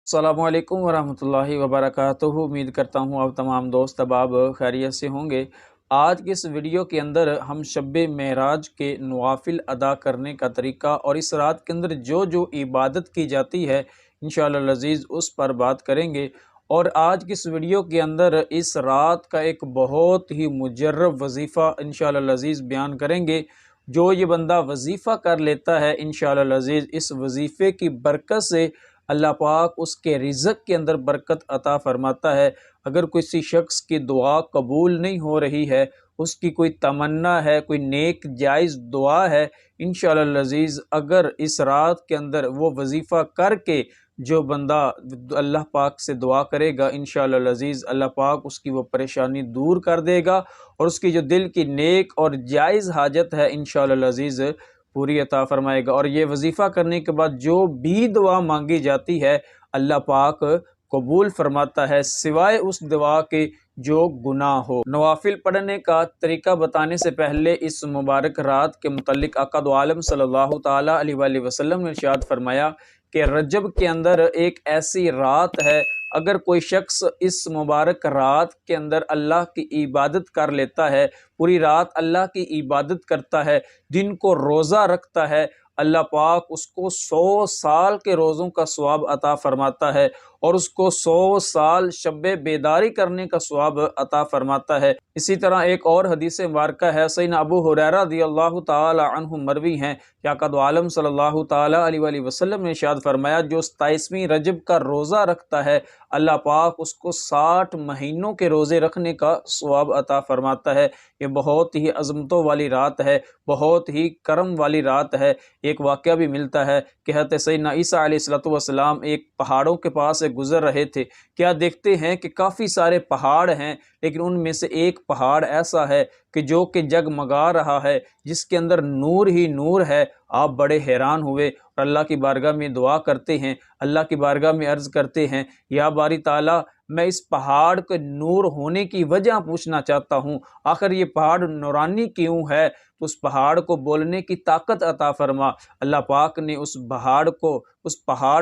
अस्सलामु अलैकुम वरहमतुल्लाहि वबरकातुहू। उम्मीद करता हूँ आप तमाम दोस्त अहबाब खैरियत से होंगे। आज की इस वीडियो के अंदर हम शब मेराज के नवाफिल अदा करने का तरीका और इस रात के अंदर जो जो इबादत की जाती है इंशाअल्लाह अज़ीज़ उस पर बात करेंगे। और आज की इस वीडियो के अंदर इस रात का एक बहुत ही मुजर्रब वजीफ़ा इंशाअल्लाह अज़ीज़ बयान करेंगे। जो ये बंदा वजीफ़ा कर लेता है इंशाअल्लाह अज़ीज़, इस वजीफ़े की बरकत से अल्लाह पाक उसके रिज़्क़ के अंदर बरकत अता फ़रमाता है। अगर किसी शख्स की दुआ कबूल नहीं हो रही है, उसकी कोई तमन्ना है, कोई नेक जायज़ दुआ है, इंशाअल्लाह अज़ीज़ अगर इस रात के अंदर वो वजीफ़ा करके जो बंदा अल्लाह पाक से दुआ करेगा इंशाअल्लाह अज़ीज़ अल्लाह पाक उसकी वो परेशानी दूर कर देगा और उसकी जो दिल की नेक और जायज़ हाजत है इंशाअल्लाह अज़ीज़ पूरी अता फरमाएगा। और ये वजीफ़ा करने के बाद जो भी दुआ मांगी जाती है अल्लाह पाक कबूल फरमाता है, सिवाय उस दुआ के जो गुनाह हो। नवाफिल पढ़ने का तरीका बताने से पहले इस मुबारक रात के मुतल्लिक आका दो आलम सल्लल्लाहु ताला अलैहि वसल्लम ने इरशाद फरमाया कि रजब के अंदर एक ऐसी रात है, अगर कोई शख्स इस मुबारक रात के अंदर अल्लाह की इबादत कर लेता है, पूरी रात अल्लाह की इबादत करता है, दिन को रोज़ा रखता है, अल्लाह पाक उसको 100 साल के रोज़ों का सवाब अता फरमाता है और उसको 100 साल शब्बे बेदारी करने का सवाब अता फरमाता है। इसी तरह एक और हदीस मुबारक है, सैयदना अबू हुरैरा रज़ियल्लाहु ताला अन्हु मरवी हैं कि आका दो आलम सल्लल्लाहु ताला अलैहि वसल्लम ने इरशाद फरमाया, जो 27वीं रजब का रोज़ा रखता है अल्लाह पाक उसको 60 महीनों के रोज़े रखने का सवाब अता फरमाता है। ये बहुत ही अज़मतों वाली रात है, बहुत ही करम वाली रात है। एक वाक़या भी मिलता है कि हज़रत सैयदना ईसा अलैहिस्सलाम एक पहाड़ों के पास से गुज़र रहे थे। क्या देखते हैं कि काफ़ी सारे पहाड़ हैं, लेकिन उनमें से एक पहाड़ ऐसा है कि जो कि जगमगा रहा है, जिसके अंदर नूर ही नूर है। आप बड़े हैरान हुए और अल्लाह की बारगाह में दुआ करते हैं, अल्लाह की बारगाह में अर्ज़ करते हैं, या बारी ताला मैं इस पहाड़ के नूर होने की वजह पूछना चाहता हूँ, आखिर ये पहाड़ नूरानी क्यों है, तो उस पहाड़ को बोलने की ताकत अता फरमा। अल्लाह पाक ने उस पहाड़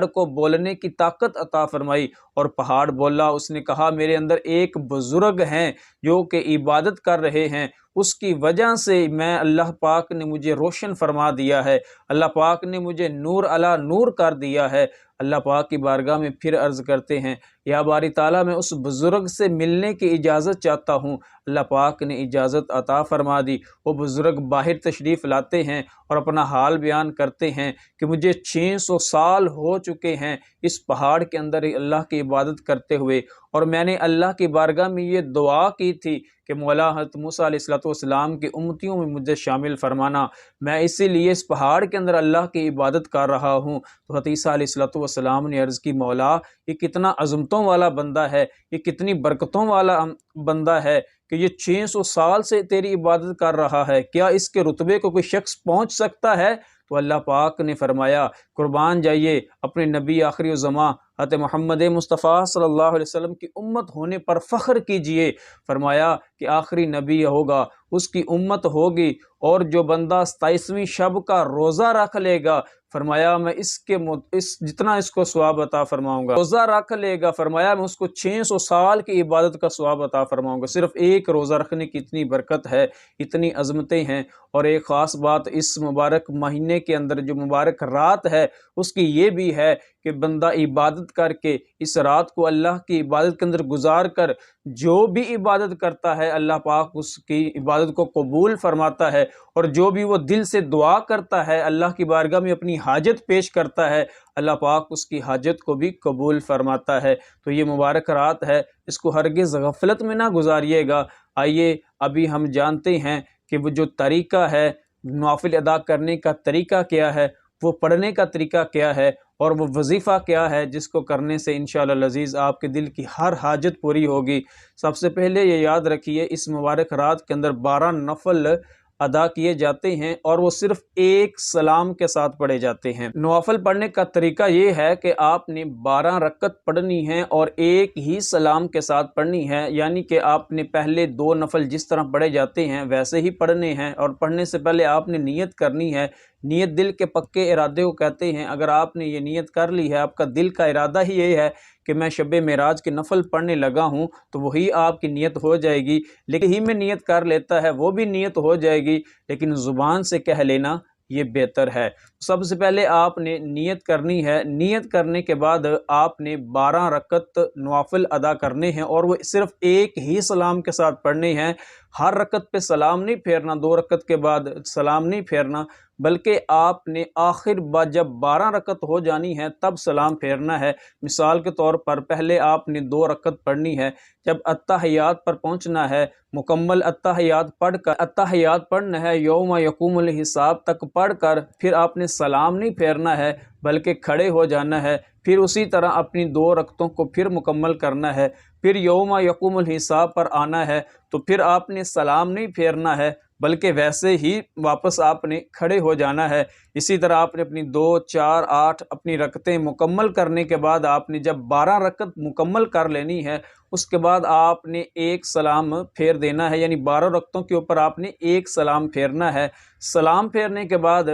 को बोलने की ताकत अता फरमाई और पहाड़ बोला। उसने कहा, मेरे अंदर एक बुजुर्ग हैं जो कि इबादत कर रहे हैं, उसकी वजह से मैं अल्लाह पाक ने मुझे रोशन फरमा दिया है, अल्लाह पाक ने मुझे नूर अला नूर कर दिया है। अल्लाह पाक की बारगाह में फिर अर्ज़ करते हैं, या बारी ताला मैं उस बुज़ुर्ग से मिलने की इजाज़त चाहता हूँ। अल्लाह पाक ने इजाज़त अता फरमा दी। वो बुज़ुर्ग बाहर तशरीफ़ लाते हैं और अपना हाल बयान करते हैं कि मुझे 600 साल हो चुके हैं इस पहाड़ के अंदर अल्लाह की इबादत करते हुए, और मैंने अल्लाह की बारगाह में ये दुआ की थी कि मौला हज़रत मूसा अलैहिस्सलाम की उम्मतियों में मुझे शामिल फरमाना, मैं इसीलिए इस पहाड़ के अंदर अल्लाह की इबादत कर रहा हूँ। तो हज़रत ईसा अलैहिस्सलाम ने अर्ज़ की, मौला ये कितना अज़मतों वाला बंदा है, ये कितनी बरकतों वाला बंदा है कि ये 600 साल से तेरी इबादत कर रहा है, क्या इसके रुतबे को कोई शख्स पहुँच सकता है? तो अल्लाह पाक ने फरमाया, कुर्बान जाइए अपने नबी आखिरी ज़मां हज़रत मोहम्मद मुस्तफ़ा सल्लल्लाहु अलैहि वसल्लम की उम्मत होने पर फ़ख्र कीजिए। फरमाया कि आखिरी नबी होगा, उसकी उम्मत होगी, और जो बंदा 27वीं शब का रोज़ा रख लेगा, फरमाया मैं इस जितना इसको सवाब अता फरमाऊँगा, रोज़ा रख लेगा, फरमाया मैं उसको 600 साल की इबादत का सवाब अता फरमाऊँगा। सिर्फ़ एक रोज़ा रखने की इतनी बरकत है, इतनी अज़मतें हैं। और एक ख़ास बात इस मुबारक महीने के अंदर जो मुबारक रात है उसकी ये भी है कि बंदा इबादत करके इस रात को अल्लाह की इबादत के अंदर गुजार कर जो भी इबादत करता है अल्लाह पाक उसकी इबादत को कबूल फरमाता है, और जो भी वो दिल से दुआ करता है अल्लाह की बारगाह में अपनी हाजत पेश करता है, अल्लाह पाक उसकी हाजत को भी कबूल फरमाता है। तो ये मुबारक रात है, इसको हरगिज़ गफलत में ना गुजारिएगा। आइए अभी हम जानते हैं कि वो जो तरीका है नवाफिल अदा करने का तरीका क्या है, वो पढ़ने का तरीका क्या है, और वो वजीफ़ा क्या है जिसको करने से इंशाअल्लाह अज़ीज़ आपके दिल की हर हाजत पूरी होगी। सबसे पहले ये याद रखिए, इस मुबारक रात के अंदर 12 नफल ادا کیے جاتے ہیں اور وہ صرف ایک سلام کے ساتھ پڑھے جاتے ہیں۔ نوافل پڑھنے کا طریقہ یہ ہے کہ آپ نے 12 رکعت پڑھنی ہے اور ایک ہی سلام کے ساتھ پڑھنی ہے، یعنی کہ آپ نے پہلے 2 نفل جس طرح پڑھے جاتے ہیں ویسے ہی پڑھنے ہیں، اور پڑھنے سے پہلے آپ نے نیت کرنی ہے۔ نیت دل کے پکے ارادے کو کہتے ہیں۔ اگر آپ نے یہ نیت کر لی ہے، آپ کا دل کا ارادہ ہی یہ ہے کہ میں شب معراج کے نفل پڑھنے لگا ہوں، تو وہی آپ کی نیت ہو جائے گی۔ لیکن ہی میں نیت کر لیتا ہے وہ بھی نیت ہو جائے گی، لیکن زبان سے کہہ لینا یہ بہتر ہے۔ سب سے پہلے آپ نے نیت کرنی ہے۔ نیت کرنے کے بعد آپ نے 12 رکعت نوافل ادا کرنے ہیں اور وہ صرف ایک ہی سلام کے ساتھ پڑھنے ہیں۔ ہر رکعت پہ سلام نہیں پھیرنا، 2 رکعت کے بعد سلام نہیں پھیرنا، بلکہ آپ نے آخر جب 12 رکعت ہو جانی ہے تب سلام پھیرنا ہے۔ مثال کے طور پر پہلے آپ نے 2 رکعت پڑھنی ہے، جب اتحیات پر پہنچنا ہے، مکمل اتحیات پڑھ کر، اتحیات پڑھنا ہے یوم یقوم الحساب تک پڑھ کر، پھر آپ نے سلام نہیں پھیرنا ہے بلکہ کھڑے ہو جانا ہے۔ پھر اسی طرح اپنی 2 رکعتوں کو پھر مکمل کرنا ہے۔ پھر یوم یقوم الحساب پر آنا ہے تو پھر آپ نے سلام نہیں پھیرنا ہے بلکہ ویسے ہی واپس آپ نے کھڑے ہو جانا ہے۔ اسی طرح آپ نے اپنی 2، 4، 8 اپنی رکعتیں مکمل کرنے کے بعد آپ نے جب 12 رکعت مکمل کر لینی ہے، اس کے بعد آپ نے ایک سلام پھیر دینا ہے، یعنی 12 رکعتوں کے اوپر آپ نے ایک سلام پھیرنا ہے۔ سلام پھیرنے کے بعد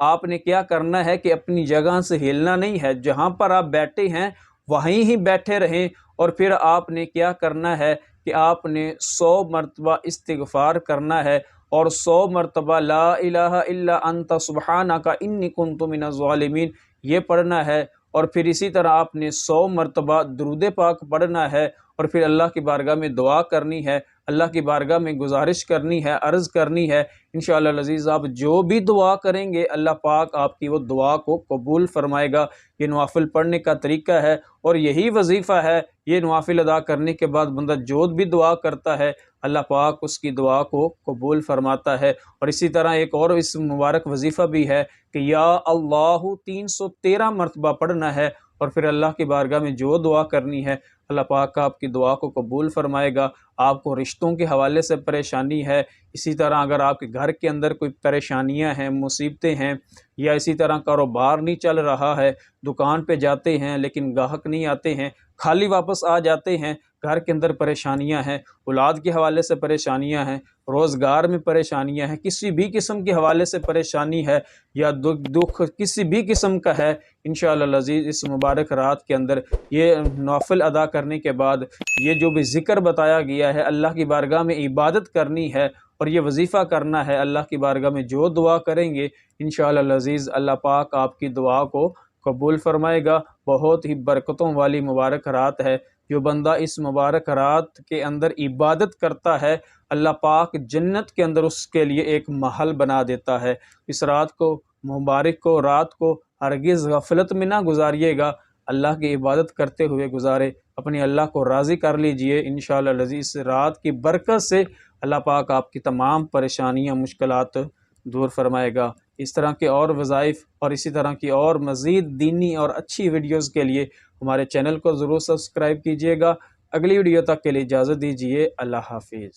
آپ نے کیا کرنا ہے کہ اپنی جگہ سے ہلنا نہیں ہے، جہاں پر آپ بیٹھے ہیں وہیں ہی بیٹھے رہیں، اور پھر آپ نے کیا کرنا ہے کہ آپ نے 100 مرتبہ استغفار کرنا ہے اور 100 مرتبہ لا الہ الا انت سبحانک انی کنت من الظالمین یہ پڑھنا ہے، اور پھر اسی طرح آپ نے 100 مرتبہ درود پاک پڑھنا ہے، اور پھر اللہ کی بارگاہ میں دعا کرنی ہے، اللہ کی بارگاہ میں گزارش کرنی ہے، عرض کرنی ہے۔ انشاءاللہ العزیز آپ جو بھی دعا کریں گے اللہ پاک آپ کی وہ دعا کو قبول فرمائے گا۔ یہ نوافل پڑھنے کا طریقہ ہے اور یہی وظیفہ ہے۔ یہ نوافل ادا کرنے کے بعد بندہ جو بھی دعا کرتا ہے اللہ پاک اس کی دعا کو قبول فرماتا ہے۔ اور اسی طرح ایک اور اس مبارک وظیفہ بھی ہے کہ یا اللہ 313 مرتبہ پڑھنا ہے، اور پھر اللہ کی بارگاہ میں جو دعا کرنی ہے اللہ پاک آپ کی دعا کو قبول فرمائے گا۔ آپ کو رشتوں کے حوالے سے پریشانی ہے، اسی طرح اگر آپ کے گھر کے اندر کوئی پریشانیاں ہیں، مصیبتیں ہیں، یا اسی طرح کاروبار نہیں چل رہا ہے، دکان پہ جاتے ہیں لیکن گاہک نہیں آتے ہیں، خالی واپس آ جاتے ہیں، گھر کے اندر پریشانیاں ہیں، اولاد کے حوالے سے پریشانیاں ہیں، روزگار میں پریشانیاں ہیں، کسی بھی قسم کے حوالے سے پریشانی ہے یا دکھ کسی بھی قسم کا ہے، انشاءاللہ العزیز اس مبارک رات کے اندر یہ نوافل ادا کرنے کے بعد یہ جو بھی ذکر بتایا گیا ہے، اللہ کی بارگاہ میں عبادت کرنی ہے اور یہ وظیفہ کرنا ہے۔ اللہ کی بارگاہ میں جو دعا کریں گے انشاءاللہ العزیز اللہ پاک آپ کی دعا کو قبول فرمائے گا۔ بہت ہی برکتوں والی مبارک رات ہے۔ جو بندہ اس مبارک رات کے اندر عبادت کرتا ہے اللہ پاک جنت کے اندر اس کے لیے ایک محل بنا دیتا ہے۔ اس رات کو مبارک کو رات کو ہرگز غفلت میں نہ گزاریے گا، اللہ کی عبادت کرتے ہوئے گزارے، اپنے اللہ کو راضی کر لیجئے۔ انشاءاللہ العزیز اس رات کی برکت سے اللہ پاک آپ کی تمام پریشانیاں مشکلات دور فرمائے گا۔ اس طرح کے اور وظائف اور اسی طرح کی اور مزید دینی اور اچھی ویڈیوز کے لیے ہمارے چینل کو ضرور سبسکرائب کیجئے گا۔ اگلی ویڈیو تک کے لیے اجازت دیجیے۔ اللہ حافظ۔